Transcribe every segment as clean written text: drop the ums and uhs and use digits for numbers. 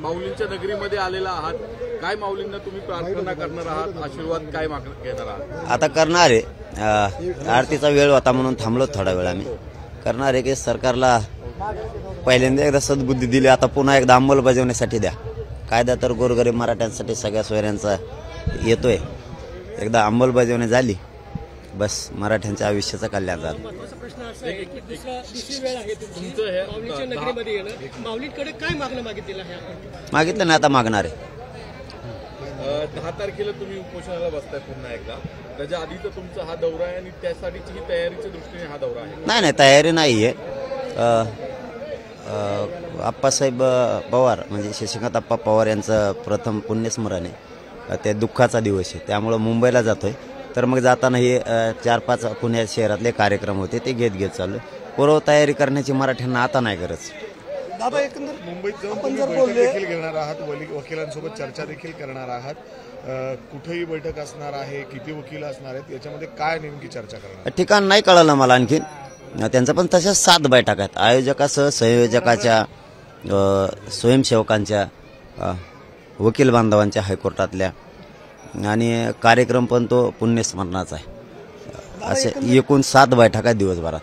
माऊलींच्या नगरीमध्ये आलेला आहात, काय माऊलींना तुम्ही प्रार्थना करणार आहात, आशीर्वाद काय घेणार आहात? आता करणार आहे, आरतीचा वेळ होता म्हणून थांबलो थोडा वेळ. आम्ही करणार आहे की सरकारला पहिल्यांदा एकदा सद्बुद्धी दिली, आता पुन्हा एकदा अंमलबजावणीसाठी द्या. कायदा तर गोरगरीब मराठ्यांसाठी सगळ्या सोयऱ्यांचा येतोय, एकदा अंमलबजावणी झाली बस मराठ्यांच्या आयुष्याचं कल्याण झालं. मागितलं नाही, आता मागणार आहे. 10 तारखेला तुम्ही उपोषणाला बसताय पुन्हा एकदा, त्याच्या आधीचा तुमचा हा दौरा आहे आणि त्यासाठीची ही तयारीच्या दृष्टीने हा दौरा आहे? नाही, तयारी नाहीये. आप्पासाहेब पवार म्हणजे शशिकांत आप्पा पवार यांचं प्रथम पुण्यस्मरण आहे, ते दुःखाचा दिवस आहे, त्यामुळं मुंबईला जातोय. तर मग जाताना हे 4-5 पुण्या शहरातले कार्यक्रम होते ते घेत चालू. पूर्व तयारी करण्याची मराठ्यांना आता नाही गरज. दादा, एकंदर मुंबईत जाऊन बैठक देखील घेणार आहात, वकिलांसोबत चर्चा देखील करणार आहात, कुठेही बैठक असणार आहे, किती वकील असणार आहेत, याच्यामध्ये काय नेमकी चर्चा करणार? ठिकाण नाही कळलं मला आणखी. त्यांचं पण तशाच 7 बैठका आहेत, आयोजकासह संयोजकाच्या, स्वयंसेवकांच्या, वकील बांधवांच्या हायकोर्टातल्या, आणि कार्यक्रम पण तो पुण्यस्मरणाचा आहे. असे एकूण 7 बैठका दिवसभरात.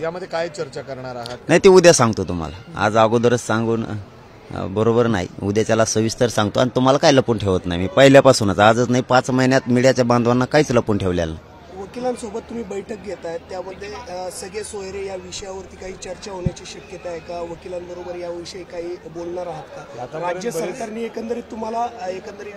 यामध्ये काय चर्चा करणार आहात? नाही, ते उद्या सांगतो तुम्हाला, आज अगोदरच सांगून बरोबर नाही. उद्याच्याला सविस्तर सांगतो. आणि तुम्हाला काय लपून ठेवत नाही मी पहिल्यापासूनच, आजच नाही, 5 महिन्यात मीडियाच्या बांधवांना काहीच लपून ठेवलेलं. वकिलांसोबत तुम्ही बैठक घेताय, त्यामध्ये सगळे सोयरे या विषयावरती काही चर्चा होण्याची शक्यता आहे का? वकिलांबरोबर याविषयी काही बोलणार आहात का? राज्य सरकारने एकंदरीत तुम्हाला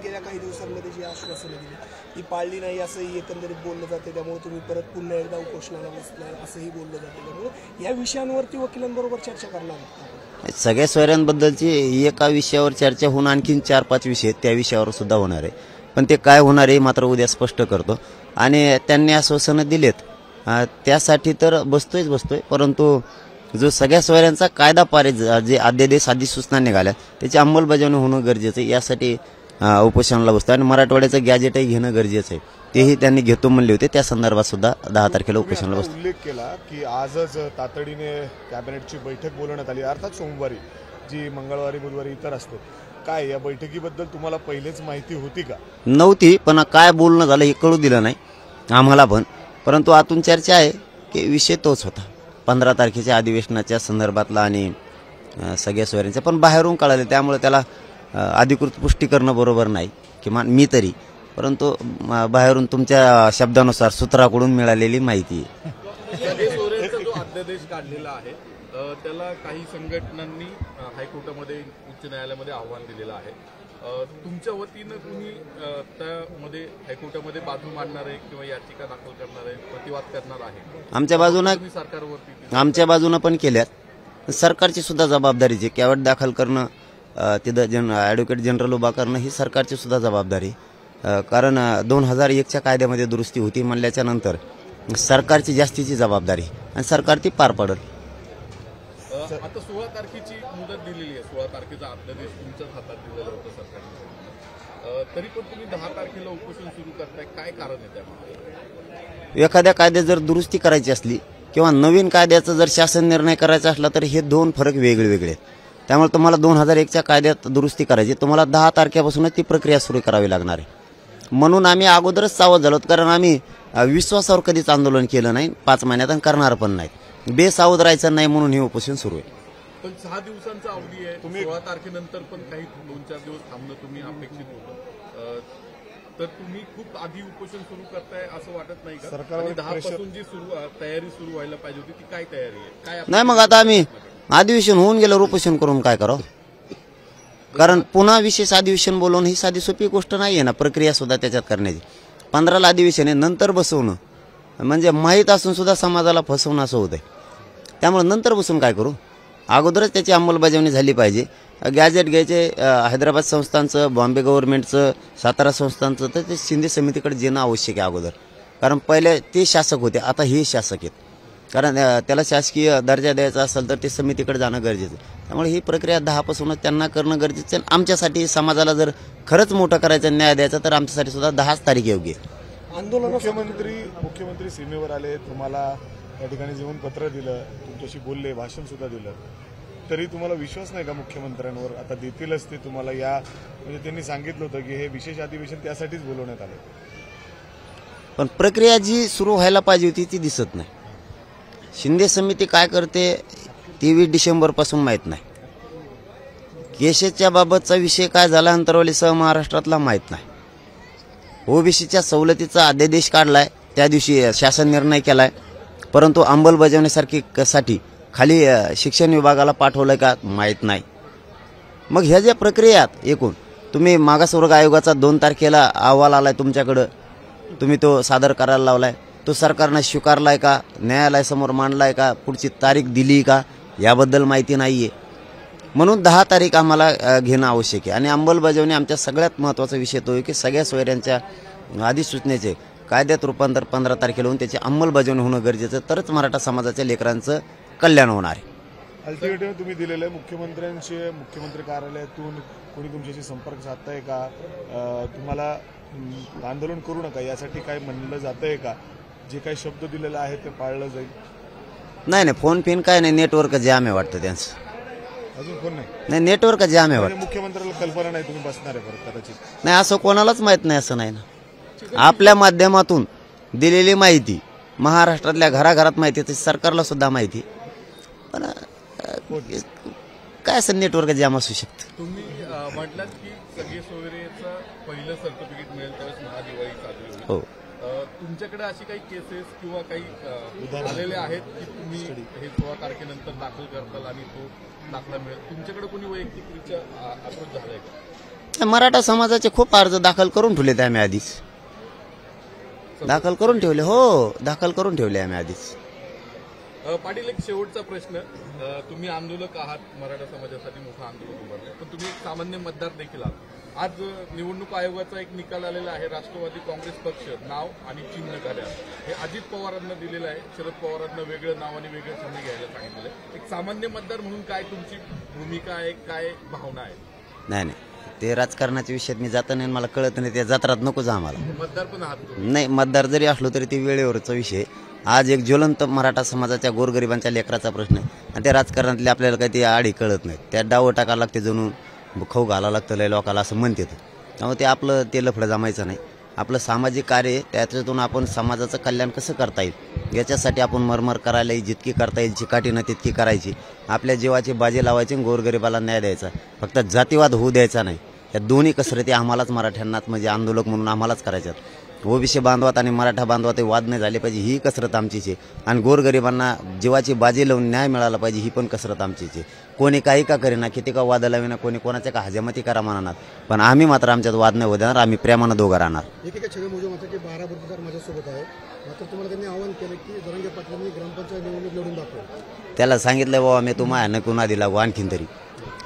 गेल्या काही दिवसांमध्ये जी आश्वासनं दिली ती पाळली नाही असंही एकंदरीत बोललं जाते, त्यामुळे तुम्ही परत पुन्हा एकदा उपोषणाला बसलाय असंही बोललं जाते. त्यामुळे या विषयांवरती वकिलांबरोबर चर्चा करणार आहात? सगळ्या सोयऱ्यांबद्दलची एका विषयावर चर्चा होऊन आणखीन 4-5 विषय त्या विषयावर सुद्धा होणार आहे. पण ते काय होणार आहे मात्र उद्या स्पष्ट करतो. आणि त्यांनी आश्वासनं दिलेत त्यासाठी तर बसतोय, परंतु जो सगळ्या सोयऱ्यांचा कायदा पारित, जे अध्यादेश आधी सूचना निघाल्या त्याची अंमलबजावणी होणं गरजेचं आहे, यासाठी उपोषणाला बसतो. आणि मराठवाड्याचं गॅजेटही घेणं गरजेचं आहे, तेही त्यांनी घेतो म्हणले होते. त्या संदर्भात सुद्धा 10 तारखेला उपोषणाला बसतो. उल्लेख केला की आजच तातडीने कॅबिनेटची बैठक बोलवण्यात आली, अर्थात सोमवारी, जी मंगळवारी बुधवारी इतर असते. काय या बैठकीबद्दल तुम्हाला पहिलेच माहिती होती का? नव्हती, पण काय बोलणं झालं हे कळू दिलं नाही आम्हाला पण. परंतु आतून चर्चा आहे की विषय तोच होता 15 तारखेच्या अधिवेशनाच्या संदर्भातला आणि सगळ्या सोयऱ्यांच्या. पण बाहेरून कळाले, त्यामुळे त्याला अधिकृत पुष्टी करणं बरोबर नाही, किमान मी तरी. परंतु बाहेरून तुमच्या शब्दानुसार सूत्राकडून मिळालेली माहिती जो अध्यादेश काढलेला आहे त्याला काही संघटनांनी हायकोर्टामध्ये, उच्च न्यायालयामध्ये आव्हान दिलेलं आहे. तुमच्या वतीनं तुम्ही त्यामध्ये हायकोर्टामध्ये बाजू मांडणार आहे किंवा याचिका दाखल करणार आहे, प्रतिवाद करणार आहे? आमच्या बाजूनं पण केल्यात. सरकारची सुद्धा जबाबदारी आहे, कॅवेट दाखल करणं, तिथं ॲडव्होकेट जनरल उभा करणं ही सरकारची सुद्धा जबाबदारी. कारण 2001च्या कायद्यामध्ये दुरुस्ती होती म्हणल्याच्या नंतर सरकारची जास्तीची जबाबदारी आणि सरकार ती पार पडेल. आता 16 तारखेची मुदत दिलेली आहे, 16 तारखेचा अध्यादेश तुमच्याच हातात दिलेला होता सरकारने, तरी पण तुम्ही 10 तारखेला उपोषण सुरू करताय, काय कारण आहे त्यामध्ये? एखाद्या कायद्यात जर दुरुस्ती करायची असली किंवा नवीन कायद्याचा जर शासन निर्णय करायचा असला तर हे 2 फरक वेगळे आहेत. त्यामुळे तुम्हाला 2001च्या कायद्यात दुरुस्ती करायची, तुम्हाला 10 तारखेपासूनच ती प्रक्रिया सुरू करावी लागणार आहे. म्हणून आम्ही अगोदरच सावध झालो, कारण आम्ही विश्वासावर कधीच आंदोलन केलं नाही 5 महिन्यात आणि करणार पण नाही. बेसावध राहायचं नाही म्हणून हे उपोषण सुरू आहे. पण 6 दिवसांचा अवधी आहे, तुम्ही 16 तारखेनंतर पण काही 2-4 दिवस थांबणं तुम्ही अपेक्षित होतं, तर तुम्ही खूप आधी उपोषण सुरू करताय असं वाटत नाही का? सरकार 10 पासून जी तयारी सुरू व्हायला पाहिजे होती ती काय तयारी आहे? काय नाही, मग आता आम्ही अधिवेशन होऊन गेलं, उपोषण करून काय करावं? कारण पुन्हा विशेष अधिवेशन बोलवणं ही साधी सोपी गोष्ट नाही आहे ना, प्रक्रिया सुद्धा त्याच्यात करण्याची. 15ला अधिवेशन आहे, नंतर बसवणं म्हणजे माहीत असून सुद्धा समाजाला फसवणं असं होतंय. त्यामुळे नंतर बसून काय करू, अगोदरच त्याची अंमलबजावणी झाली पाहिजे. गॅजेट घ्यायचे हैदराबाद संस्थांचं, बॉम्बे गव्हर्नमेंटचं, सातारा संस्थांचं, तर ते शिंदे समितीकडे येणं आवश्यक आहे अगोदर. कारण पहिले ते शासक होते, आता हे शासक आहेत. कारण त्याला शासकीय दर्जा द्यायचा असेल तर ते समितीकडे जाणं गरजेचं आहे. त्यामुळे ही प्रक्रिया 10 पासूनच त्यांना करणं गरजेचं आहे. आमच्यासाठी समाजाला जर खरंच मोठं करायचं, न्याय द्यायचा, तर आमच्यासाठी सुद्धा 10 तारीख योग्य आहे. मुख्यमंत्री सीमेवर आले, तुम्हाला त्या ठिकाणी जेवून पत्र दिलं, तुमच्याशी बोलले, भाषण सुद्धा दिलं, तरी तुम्हाला विश्वास नाही का मुख्यमंत्र्यांवर? आता देतीलच ते तुम्हाला या, म्हणजे त्यांनी सांगितलं होतं की हे विशेष अधिवेशन त्यासाठीच बोलवण्यात आले. पण प्रक्रिया जी सुरू व्हायला पाहिजे होती ती दिसत नाही. शिंदे समिती काय करते 23 डिसेंबरपासून माहीत नाही. केशेच्या बाबतचा विषय काय झाला अंतरवलीसह महाराष्ट्रातला माहीत नाही. ओबीसीच्या सवलतीचा अध्यादेश काढलाय, त्या दिवशी शासन निर्णय केलाय, परंतु अंमलबजावणीसाठी खाली शिक्षण विभागाला पाठवलंय का माहीत नाही. मग ह्या ज्या प्रक्रियात एकूण तुम्ही मागासवर्ग आयोगाचा 2 तारखेला अहवाल आलाय तुमच्याकडं, तुम्ही तो सादर करायला लावलाय, तो सरकारनं स्वीकारलाय का, न्यायालयासमोर मांडलाय का, पुढची तारीख दिली का, याबद्दल माहिती नाहीये. म्हणून 10 तारीख आम्हाला घेणं आवश्यक आहे. आणि अंमलबजावणी आमच्या सगळ्यात महत्त्वाचा विषय तो आहे की सगळ्या सोयऱ्यांच्या अधिसूचनेचे कायद्यात रूपांतर 15 तारखेला होऊन त्याची अंमलबजावणी होणं गरजेचं, तरच मराठा समाजाच्या लेकरांचं कल्याण होणार आहे. अल्टिमेटम तुम्ही दिलेलं आहे मुख्यमंत्र्यांशी, मुख्यमंत्री कार्यालयातून कोणी तुमच्याशी संपर्क साधताय का? तुम्हाला आंदोलन करू नका यासाठी काय म्हणलं जातंय का? जे काही शब्द दिलेला आहे ते पाळलं जाईल? नाही, फोन पिन काय नाही, नेटवर्क जाम आहे वाटतं त्यांचं. अजून फोन नाही, नेटवर्क जाम आहे वाटतं. मुख्यमंत्र्याला कल्पना नाही तुम्ही बसणार आहे परत कदाचित? नाही, असं कोणालाच माहीत नाही, असं नाही ना. आपल्या माध्यमातून दिलेली माहिती महाराष्ट्रातल्या घराघरात माहिती, तशी सरकारला सुद्धा माहिती, पण काय असं नेटवर्क जाम असू शकतं. तुम्ही म्हटलात की सगळे सोयरेचं पहिलं सर्टिफिकेट मिळेल त्यावेळेस महादिवाळी साजरी होईल. हो, तुमच्याकडे अशी काही केसेस किंवा काही आलेले आहेत की तुम्ही हे 16 तारखेनंतर दाखल करताल आणि तो दाखला मिळेल? तुमच्याकडे कोणी वैयक्तिकरित्या अप्रोच झालाय का? मराठा समाजाचे खूप अर्ज दाखल करून ठेवले आम्ही आधीच. दाखल करून ठेवले, हो, दाखल करून ठेवले आम्ही आधीच. पाटील, एक शेवटचा प्रश्न. तुम्ही आंदोलक आहात, मराठा समाजासाठी मोठं आंदोलन उभारलं, पण तुम्ही एक सामान्य मतदार देखील आहात. आज निवडणूक आयोगाचा एक निकाल आलेला आहे. राष्ट्रवादी काँग्रेस पक्ष नाव आणि चिन्ह घड्याळ हे अजित पवारांना दिलेलं आहे. शरद पवारांना वेगळं नाव आणि वेगळं चिन्ह घ्यायला सांगितलेलं आहे. एक सामान्य मतदार म्हणून काय तुमची भूमिका आहे, काय भावना आहे? नाही, ते राजकारणाच्या विषयात मी जात नाही, मला कळत नाही, त्या जत्रात नकोच आम्हाला. मतदार पण आहात तुम्ही? नाही, मतदार जरी असलो तरी ते वेळेवरचा विषय. आज एक ज्वलंत मराठा समाजाच्या गोरगरिबांच्या लेकराचा प्रश्न आहे आणि त्या राजकारणातले आपल्याला काही ते आडी कळत नाही. त्या डावं टाकायला लागते, जणू खाऊ घालावं लागतं लय लोकाला, असं म्हणते. त्यामुळे ते आपलं ते लफडं जमायचं नाही. आपलं सामाजिक कार्य, त्याच्यातून आपण समाजाचं कल्याण कसं करता येईल याच्यासाठी आपण मरमर करायला जितकी करता येईल चिकाटीनं तितकी करायची. आपल्या जीवाची बाजी लावायची, गोरगरिबाला न्याय द्यायचा. फक्त जातीवाद होऊ द्यायचा नाही. या दोन्ही कसरती आम्हालाच मराठ्यांनाच, म्हणजे आंदोलक म्हणून आम्हालाच करायच्यात. ओबीसी बांधवात आणि मराठा बांधवात वाद नाही झाले पाहिजे, ही कसरत आमचीच आहे. आणि गोरगरिबांना जीवाची बाजी लावून न्याय मिळाला पाहिजे, ही पण कसरत आमचीच आहे. कोणी काही का करेना, किती का वाद लावेना, कोणी कोणाच्या का हजामती करा म्हणणार, पण आम्ही मात्र आमच्यात वाद नाही होऊ देणार. आम्ही प्रेमानं दोघं राहणार. एकेका छगन म्हणतात की 12 बंदूकदार माझ्यासोबत आहे, मात्र तुम्हाला त्यांनी आवाहन केलं की जरांगे पाटलांनी ग्रामपंचायत निवडणूक लढून दाखवलं. त्याला सांगितलं, बाबा मी तुम्हाला नको नादी लागू आणखीन तरी.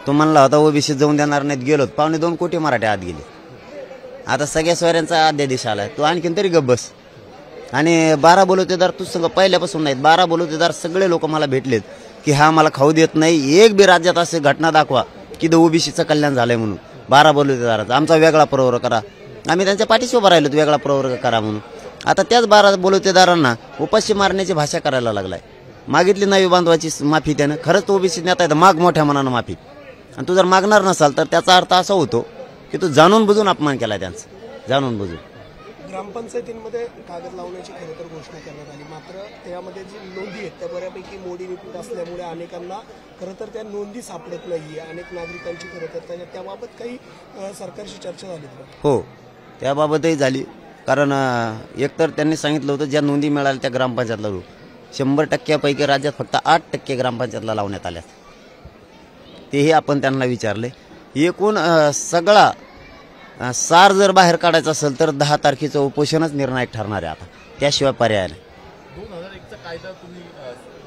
तो म्हणला होता ओबीसी जाऊन देणार नाहीत, गेलो 2.25 कोटी मराठे आत गेले. आता सगळ्या सोयऱ्यांचा अध्यादेश आलाय, तो आणखीन तरी गब्बस. आणि 12 बोलवतेदार तू सगळं पहिल्यापासून नाहीत, 12 बोलवतेदार सगळे लोक मला भेटलेत की हा मला खाऊ देत नाही. एक बी राज्यात असे घटना दाखवा की ओबीसीचं कल्याण झालंय म्हणून. 12 बोलवतेदाराचा आमचा वेगळा प्रवर्ग करा. आम्ही त्यांच्या पाठीशी उभं राहिलो, वेगळा प्रवर्ग करा म्हणून. आता त्याच 12 बोलवतेदारांना उपाशी मारण्याची भाषा करायला लागलाय. मागितली नवी बांधवाची माफी त्यानं, खरंच ओबीसी नेता आहे तर माग मोठ्या मनानं माफी. आणि तू जर मागणार नसाल तर त्याचा अर्थ असा होतो की तू जाणून बुजून अपमान केला त्यांचा, जाणून बुजून. ग्रामपंचायतींमध्ये कागद लावण्याची खरं तर घोषणा करण्यात आली, मात्र त्यामध्ये जी नोंदी आहेत त्या बऱ्यापैकी मोडी निपूट असल्यामुळे अनेकांना खरं तर त्या नोंदी सापडत नाहीये. अनेक नागरिकांची खरं तर त्याबाबत काही सरकारशी चर्चा झाली का? हो, त्याबाबतही झाली. कारण एकतर त्यांनी सांगितलं होतं ज्या नोंदी मिळाल्या त्या ग्रामपंचायतला 100% राज्यात फक्त 8% ग्रामपंचायतला लावण्यात आल्या. तेही आपण त्यांना विचारले. एकूण सगळा सार जर बाहेर काढायचा असेल तर 10 तारखेचं उपोषणच निर्णायक ठरणार आहे. आता त्याशिवाय पर्याय नाही. 2001चा कायदा तुम्ही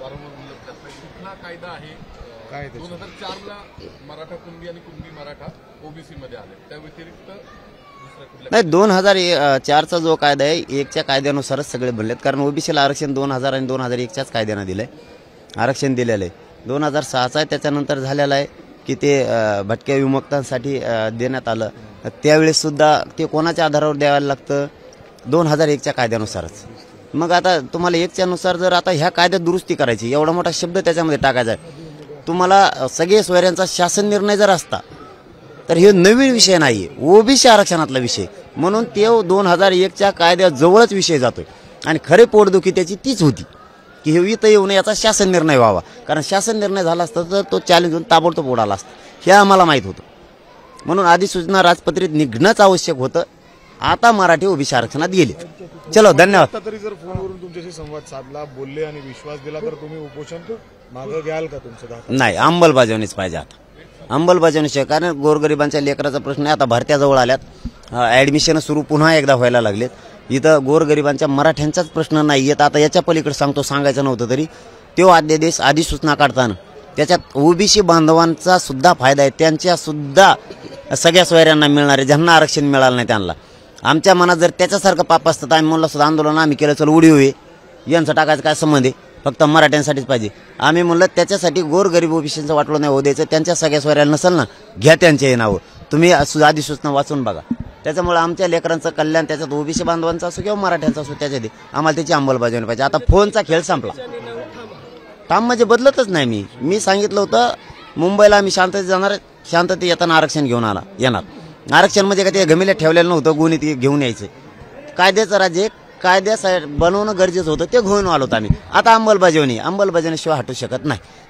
वारंवार उल्लेख करताय, कुठला कायदा आहे? काय 2004ला मराठा कुणबी आणि कुणबी मराठा ओबीसी मध्ये आले, त्या व्यतिरिक्त दुसऱ्या कुठल्या? नाही, 2004चा जो कायदा आहे 1च्या कायद्यानुसारच सगळे बनलेत. कारण ओबीसीला आरक्षण 2000 आणि 2001च्याच कायद्यानं दिलंय, आरक्षण दिलेलं आहे. 2006चा आहे त्याच्यानंतर झालेला आहे की ते भटक्या विमुक्तांसाठी देण्यात आलं. त्यावेळेस सुद्धा ते कोणाच्या आधारावर द्यायला लागतं? 2001च्या कायद्यानुसारच. मग आता तुम्हाला 1च्या नुसार जर आता ह्या कायद्यात दुरुस्ती करायची, एवढा मोठा शब्द त्याच्यामध्ये टाकायचा आहे, तुम्हाला सगळे सोयऱ्यांचा शासन निर्णय जर असता तर हे नवीन विषय नाहीये, ओबीसी आरक्षणातला विषय, म्हणून ते 2001च्या कायद्याजवळच विषय जातोय. आणि खरे पोटदुखी त्याची तीच होती की हे इथं येऊ नये, याचा शासन निर्णय व्हावा. कारण शासन निर्णय झाला असता तर तो चॅलेंज होऊन ताबडतोब उडाला असता, हे आम्हाला माहीत होतं. म्हणून अधिसूचना राजपत्रित निघणंच आवश्यक होतं. आता मराठी ओबीसी आरक्षणात गेले. चलो, धन्यवाद. आता तरी जर फोनवरून तुमच्याशी संवाद साधला, बोलले आणि विश्वास दिला तर तुम्ही उपोषण मागं घ्याल का तुमचं 10? नाही, अंमलबजावणीच पाहिजे. आता अंमलबजावणीशिवाय, कारण गोरगरिबांच्या लेकराचा प्रश्न आहे. आता भरत्याजवळ आल्यात, ॲडमिशन सुरू पुन्हा एकदा व्हायला लागलेत. इथं गोरगरिबांच्या मराठ्यांचाच प्रश्न नाही येत. आता याच्या पलीकडे सांगायचं नव्हतं तरी तो अध्यादेश अधिसूचना काढताना त्याच्यात ओबीसी बांधवांचा सुद्धा फायदा आहे. त्यांच्या सुद्धा सगळ्या सोयऱ्यांना मिळणार आहे, ज्यांना आरक्षण मिळालं नाही त्यांना. आमच्या मनात जर त्याच्यासारखं पाप असतं तर आम्ही म्हणलं सुद्धा आंदोलन आम्ही केलं, चल उडी होई, यांचं टाकायचं काय संबंध आहे, फक्त मराठ्यांसाठीच पाहिजे. आम्ही म्हणलं त्याच्यासाठी गोरगरीब ओबीसीचं वाटलं नाही होऊ द्यायचं. त्यांच्या सगळ्या सोयऱ्याला नसेल ना, घ्या त्यांचे हे नावं, तुम्ही अधिसूचना वाचून बघा. त्याच्यामुळे आमच्या लेकरांचं कल्याण, त्याच्यात ओबीसी बांधवांचं असो किंवा मराठ्यांचं असो, त्याच्यात आम्हाला त्याची अंमलबजावणी पाहिजे. आता फोनचा खेळ संपला. ठाम म्हणजे बदलतच नाही. मी सांगितलं होतं मुंबईला आम्ही शांततेत जाणार, शांततेत येताना आरक्षण घेऊन येणार. आरक्षण म्हणजे काय ते गमिल्यात ठेवलेलं नव्हतं, गुन्हे ते घेऊन यायचं. कायद्याचं राज्य कायद्या बनवणं गरजेचं होतं, ते घेऊन आलो होतं आम्ही. आता अंमलबजावणीशिवाय हटू शकत नाही.